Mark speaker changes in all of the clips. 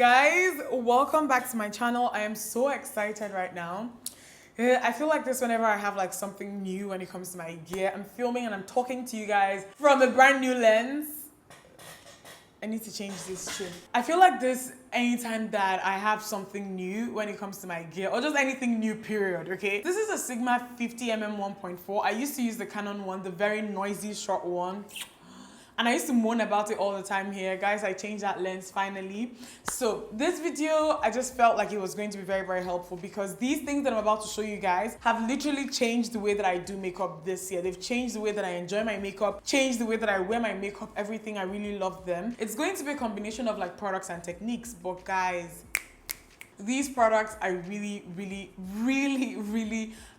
Speaker 1: Guys, welcome back to my channel. I am so excited right now. I feel like this whenever I have like something new when it comes to my gear. I'm filming and I'm talking to you guys from a brand new lens. I need to change this too. I feel like this anytime that I have something new when it comes to my gear or just anything new period, okay? This is a Sigma 50mm 1.4. I used to use the Canon one, the very noisy short one. And I used to moan about it all the time here. Guys, I changed that lens finally. So this video, I just felt like it was going to be very, very helpful because these things that I'm about to show you guys have literally changed the way that I do makeup this year. They've changed the way that I enjoy my makeup, changed the way that I wear my makeup, everything. I really love them. It's going to be a combination of like products and techniques, but guys, these products, I really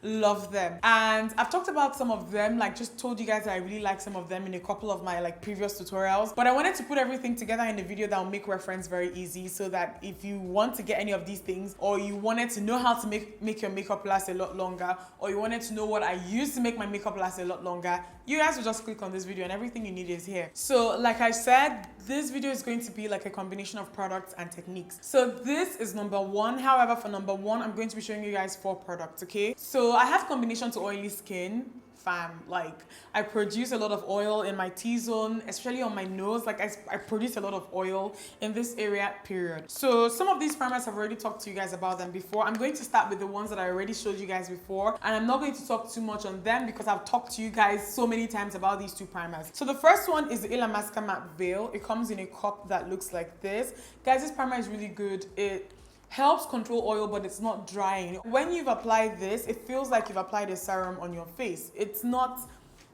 Speaker 1: love them. And I've talked about some of them, like just told you guys that I really like some of them in a couple of my like previous tutorials. But I wanted to put everything together in a video that will make reference very easy so that if you want to get any of these things or you wanted to know how to make your makeup last a lot longer or you wanted to know what I use to make my makeup last a lot longer, you guys will just click on this video and everything you need is here. So like I said, this video is going to be like a combination of products and techniques. So this is number one. However, for number one, I'm going to be showing you guys 4 products, okay? So I have combination to oily skin. Fam, like I produce a lot of oil in my T-zone, especially on my nose. Like I produce a lot of oil in this area, period. So some of these primers I've already talked to you guys about them before. I'm going to start with the ones that I already showed you guys before, and I'm not going to talk too much on them because I've talked to you guys so many times about these 2 primers. So the first one is the Illamasqua matte veil. It comes in a cup that looks like this. Guys, this primer is really good. It helps control oil, but it's not drying. When you've applied this, it feels like you've applied a serum on your face. It's not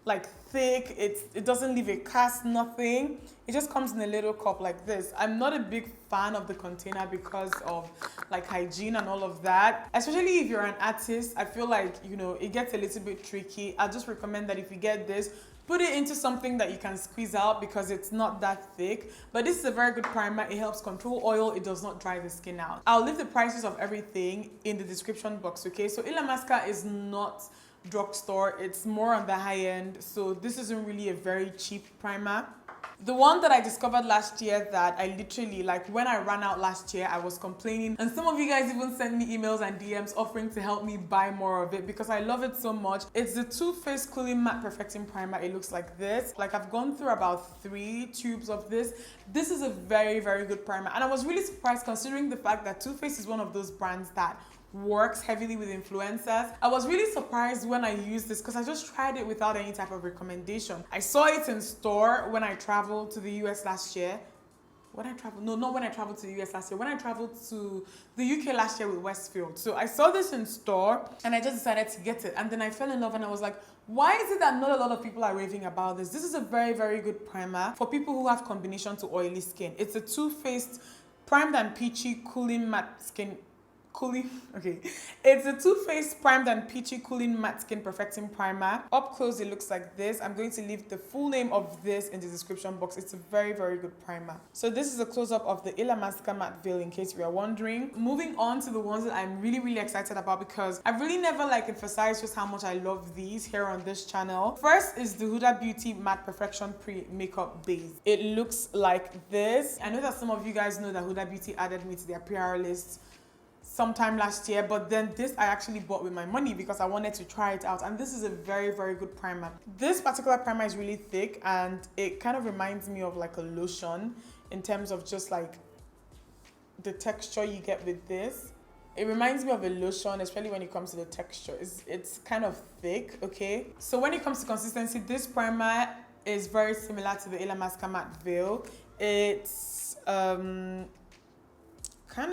Speaker 1: like thick, it doesn't leave a cast, nothing. It just comes in a little cup like this. I'm not a big fan of the container because of like hygiene and all of that. Especially if you're an artist, I feel like, you know, it gets a little bit tricky. I just recommend that if you get this, put it into something that you can squeeze out because it's not that thick. But this is a very good primer. It helps control oil. It does not dry the skin out. I'll leave the prices of everything in the description box, okay? So Illamasqua is not drugstore. It's more on the high end. So this isn't really a very cheap primer. The one that I discovered last year that I literally, like when I ran out last year, I was complaining and some of you guys even sent me emails and DMs offering to help me buy more of it because I love it so much. It's the Too Faced Cooling Matte Perfecting Primer. It looks like this. Like I've gone through about 3 tubes of this. This is a very, very good primer. And I was really surprised considering the fact that Too Faced is one of those brands that works heavily with influencers. I was really surprised when I used this because I just tried it without any type of recommendation. I saw it in store when I traveled to the US last year. When I traveled, no, not when I traveled to the US last year. When I traveled to the UK last year with Westfield. So I saw this in store and I just decided to get it. And then I fell in love and I was like, why is it that not a lot of people are raving about this? This is a very, very good primer for people who have combination to oily skin. It's a Too Faced Primed and Peachy Cooling Matte Skin It's a Too Faced Primed and Peachy Cooling Matte Skin Perfecting Primer. Up close, it looks like this. I'm going to leave the full name of this in the description box. It's a very, very good primer. So this is a close-up of the Illamasqua matte veil in case you are wondering. Moving on to the ones that I'm really excited about because I've really never like emphasized just how much I love these here on this channel. First is the Huda Beauty Matte Perfection Pre-Makeup Base. It looks like this. I know that some of you guys know that Huda Beauty added me to their PR list sometime last year, but then this I actually bought with my money because I wanted to try it out, and this is a very, very good primer. This particular primer is really thick and it kind of reminds me of like a lotion in terms of just like the texture you get with this. It reminds me of a lotion, especially when it comes to the texture. It's kind of thick, okay? So when it comes to consistency, this primer is very similar to the Illamasqua matte veil. It's kind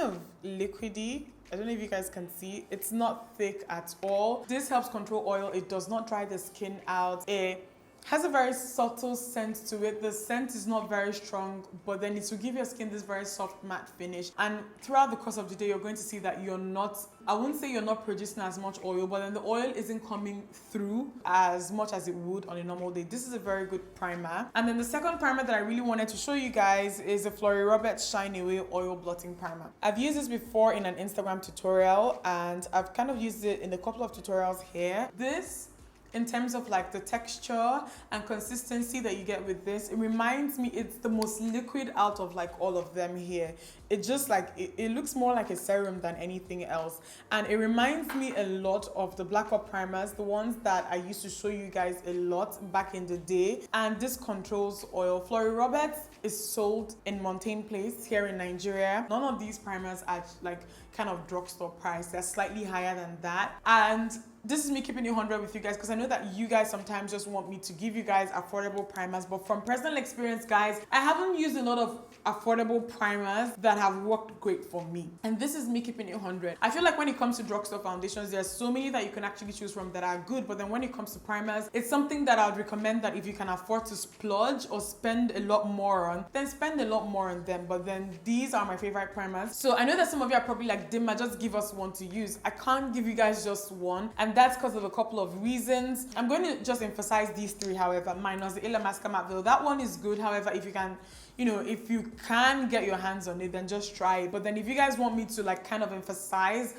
Speaker 1: of liquidy. I don't know if you guys can see. It's not thick at all. This helps control oil. It does not dry the skin out. It has a very subtle scent to it. The scent is not very strong, but then it will give your skin this very soft matte finish. And throughout the course of the day, you're going to see that you're not, I wouldn't say you're not producing as much oil, but then the oil isn't coming through as much as it would on a normal day. This is a very good primer. And then the second primer that I really wanted to show you guys is the Flori Shine Away Oil Blotting Primer. I've used this before in an Instagram tutorial and I've kind of used it in a couple of tutorials here. This in terms of like the texture and consistency that you get with this. It reminds me, it's the most liquid out of like all of them here. It just like, it looks more like a serum than anything else. And it reminds me a lot of the Black Up primers, the ones that I used to show you guys a lot back in the day. And this controls oil. Flori is sold in Mountain Place here in Nigeria. None of these primers are like kind of drugstore price. They're slightly higher than that. And this is me keeping it 100 with you guys, because I know that you guys sometimes just want me to give you guys affordable primers, but from personal experience, guys, I haven't used a lot of affordable primers that have worked great for me. And this is me keeping it 100. I feel like when it comes to drugstore foundations, there's so many that you can actually choose from that are good, but then when it comes to primers, it's something that I would recommend that if you can afford to splurge or spend a lot more on, then spend a lot more on them. But then these are my favorite primers. So I know that some of you are probably like, Dimma, just give us one to use. I can't give you guys just one, and that's because of a couple of reasons. I'm going to just emphasize these three, however, minus the Illamasqua Matte Veil. That one is good. However, if you can, you know, if you can get your hands on it, then just try it. But then if you guys want me to like kind of emphasize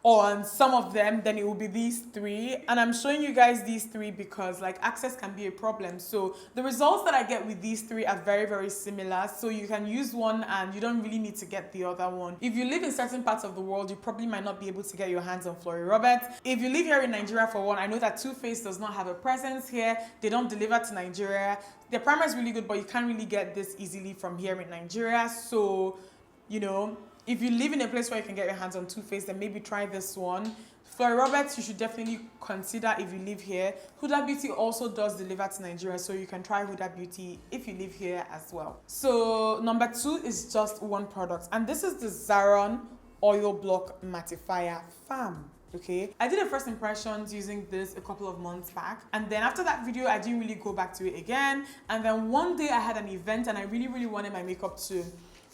Speaker 1: on some of them, then it will be these three. And I'm showing you guys these three because like access can be a problem. So the results that I get with these three are very, very similar. So you can use one and you don't really need to get the other one. If you live in certain parts of the world, you probably might not be able to get your hands on Flori. If you live here in Nigeria, for one, I know that Too Faced does not have a presence here. They don't deliver to Nigeria. Their primer is really good, but you can't really get this easily from here in Nigeria. So, you know, if you live in a place where you can get your hands on Too Faced, then maybe try this one. Flori, you should definitely consider if you live here. Huda Beauty also does deliver to Nigeria, so you can try Huda Beauty if you live here as well. So number 2 is just one product, and this is the Zaron Oil Block Mattifier Fam. Okay, I did a first impressions using this a couple of months back, and then after that video I didn't really go back to it again. And then one day I had an event and I really wanted my makeup to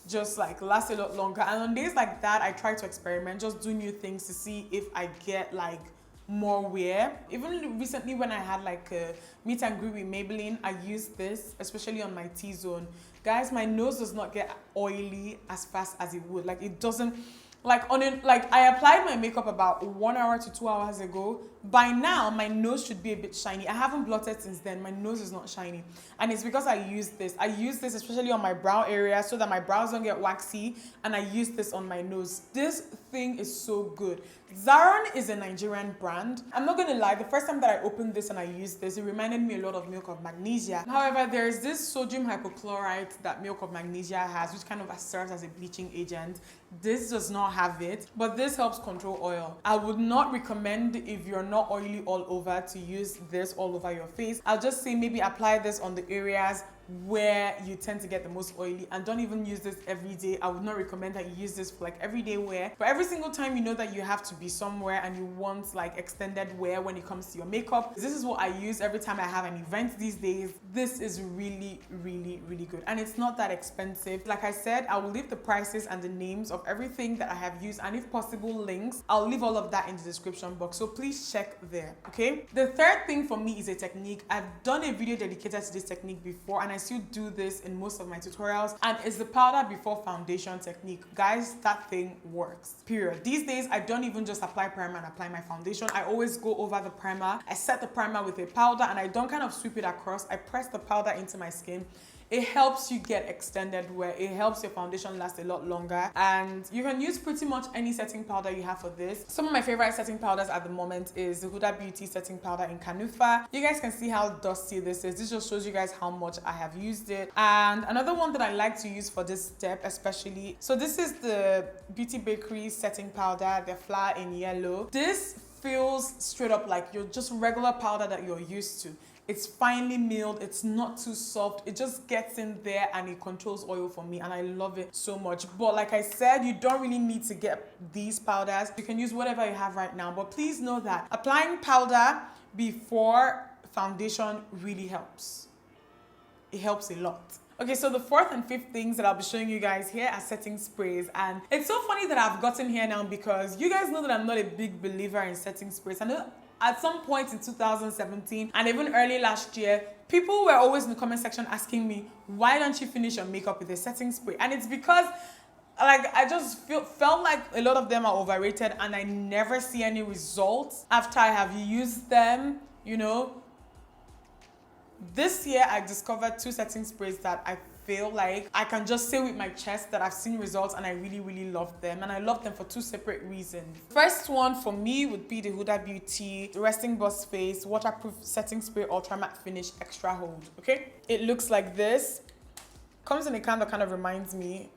Speaker 1: just like last a lot longer, and on days like that I try to experiment, just do new things to see if I get like more wear. Even recently when I had like a meet and greet with Maybelline, I used this especially on my T-zone. Guys, my nose does not get oily as fast as it would. Like it doesn't, like on it, like I applied my makeup about 1 hour to 2 hours ago. By now my nose should be a bit shiny. I haven't blotted since then. My nose is not shiny, and it's because I use this. I use this especially on my brow area so that my brows don't get waxy, and I use this on my nose. This thing is so good. Zaron is a Nigerian brand. I'm not gonna lie, the first time that I opened this and I used this, it reminded me a lot of Milk of Magnesia. However, there's this sodium hypochlorite that Milk of Magnesia has, which kind of serves as a bleaching agent. This does not have it, but this helps control oil. I would not recommend, if you're not oily all over, to use this all over your face. I'll just say maybe apply this on the areas where you tend to get the most oily, and don't even use this every day. I would not recommend that you use this for like everyday wear, but every single time you know that you have to be somewhere and you want like extended wear when it comes to your makeup, this is what I use every time I have an event these days. This is really good, and it's not that expensive. Like I said, I will leave the prices and the names of everything that I have used, and if possible links. I'll leave all of that in the description box, so please check there. Okay, the third thing for me is a technique. I've done a video dedicated to this technique before, and I still do this in most of my tutorials, and it's the powder before foundation technique. Guys, that thing works, period. These days I don't even just apply primer and apply my foundation. I always go over the primer. I set the primer with a powder, and I don't kind of sweep it across. I press the powder into my skin. It helps you get extended wear. It helps your foundation last a lot longer, and you can use pretty much any setting powder you have for this. Some of my favorite setting powders at the moment is the Huda Beauty setting powder in Kunafa. You guys can see how dusty this is. This just shows you guys how much I have used it. And another one that I like to use for this step especially, so this is the Beauty Bakrie setting powder, the flower in yellow. This feels straight up like your just regular powder that you're used to. It's finely milled, it's not too soft, it just gets in there and it controls oil for me, and I love it so much. But like I said, you don't really need to get these powders. You can use whatever you have right now, but please know that applying powder before foundation really helps. It helps a lot. Okay, so the fourth and fifth things that I'll be showing you guys here are setting sprays, and it's so funny that I've gotten here now because you guys know that I'm not a big believer in setting sprays. I know at some point in 2017 and even early last year, people were always in the comment section asking me, why don't you finish your makeup with a setting spray? And it's because like I just felt like a lot of them are overrated, and I never see any results after I have used them you know. This year I discovered 2 setting sprays that I feel like I can just say with my chest that I've seen results and I really, really love them. And I love them for 2 separate reasons. First one for me would be the Huda Beauty Resting Bust Face Waterproof Setting Spray Ultra Matte Finish Extra Hold, okay? It looks like this. Comes in a can that kind of reminds me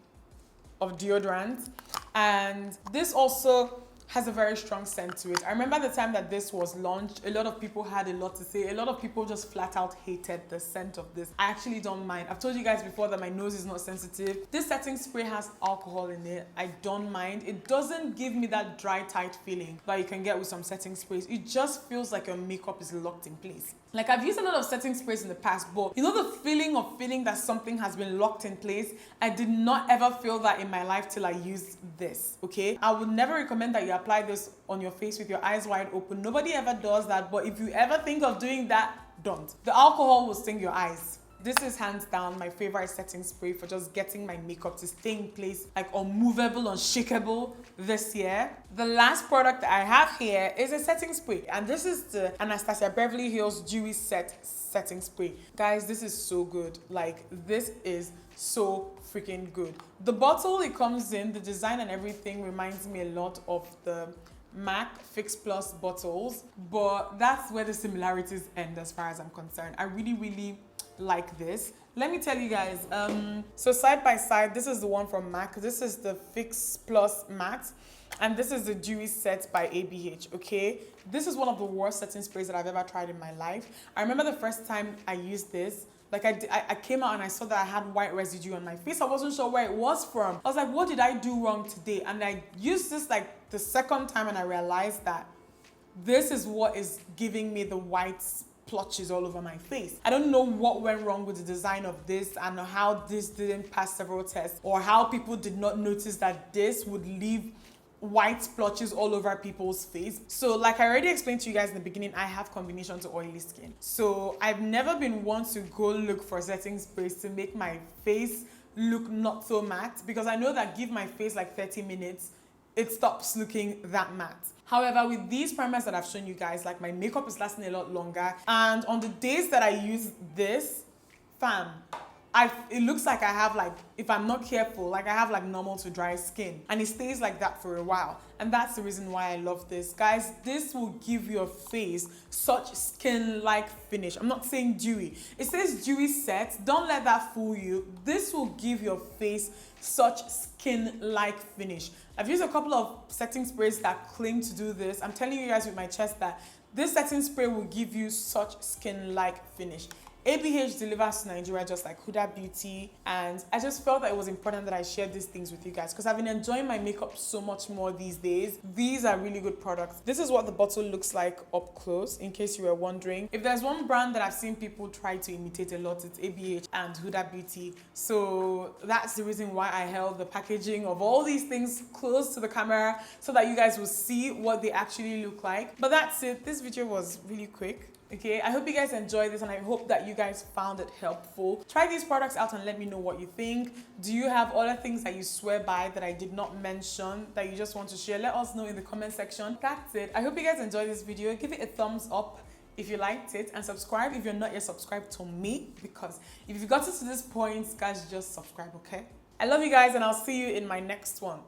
Speaker 1: of deodorant. And this also has a very strong scent to it. I remember the time that this was launched, a lot of people had a lot to say. A lot of people just flat out hated the scent of this. I actually don't mind. I've told you guys before that my nose is not sensitive. This setting spray has alcohol in it. I don't mind. It doesn't give me that dry, tight feeling that you can get with some setting sprays. It just feels like your makeup is locked in place. Like, I've used a lot of setting sprays in the past, but you know the feeling of feeling that something has been locked in place? I did not ever feel that in my life till I used this, okay? I would never recommend that you apply this on your face with your eyes wide open. Nobody ever does that, but if you ever think of doing that, don't. The alcohol will sting your eyes. This is hands down my favorite setting spray for just getting my makeup to stay in place, like unmovable, unshakable this year. The last product that I have here is a setting spray, and this is the Anastasia Beverly Hills Dewy setting spray. Guys, this is so good. Like, this is so freaking good. The bottle it comes in, the design and everything reminds me a lot of the MAC Fix Plus bottles, but that's where the similarities end as far as I'm concerned. I really, really like this. Let me tell you guys, so side by side, this is the one from MAC. This is the Fix Plus Matte, and this is the Dewy Set by ABH, okay? This is one of the worst setting sprays that I've ever tried in my life. I remember the first time I used this, like I came out and I saw that I had white residue on my face. I wasn't sure where it was from. I was like, what did I do wrong today? And I used this like the second time and I realized that this is what is giving me the white splotches all over my face. I don't know what went wrong with the design of this and how this didn't pass several tests, or how people did not notice that this would leave white splotches all over people's face. So like I already explained to you guys in the beginning, I have combination to oily skin. So I've never been one to go look for setting sprays to make my face look not so matte, because I know that give my face like 30 minutes, it stops looking that matte. However, with these primers that I've shown you guys, like my makeup is lasting a lot longer. And on the days that I use this, fam, it looks like I have, like, if I'm not careful, like I have like normal to dry skin, and it stays like that for a while. And that's the reason why I love this. Guys, this will give your face such skin-like finish. I'm not saying dewy. It says dewy set. Don't let that fool you. This will give your face such skin-like finish. I've used a couple of setting sprays that claim to do this. I'm telling you guys with my chest that this setting spray will give you such skin-like finish. ABH delivers to Nigeria just like Huda Beauty, and I just felt that it was important that I shared these things with you guys because I've been enjoying my makeup so much more these days. These are really good products. This is what the bottle looks like up close, in case you were wondering. If there's one brand that I've seen people try to imitate a lot, it's ABH and Huda Beauty. So that's the reason why I held the packaging of all these things close to the camera so that you guys will see what they actually look like. But that's it. This video was really quick. Okay, I hope you guys enjoyed this and I hope that you guys found it helpful. Try these products out and let me know what you think. Do you have other things that you swear by that I did not mention that you just want to share? Let us know in the comment section. That's it. I hope you guys enjoyed this video. Give it a thumbs up if you liked it, and subscribe if you're not yet subscribed to me, because if you've gotten to this point, guys, just subscribe, okay? I love you guys and I'll see you in my next one.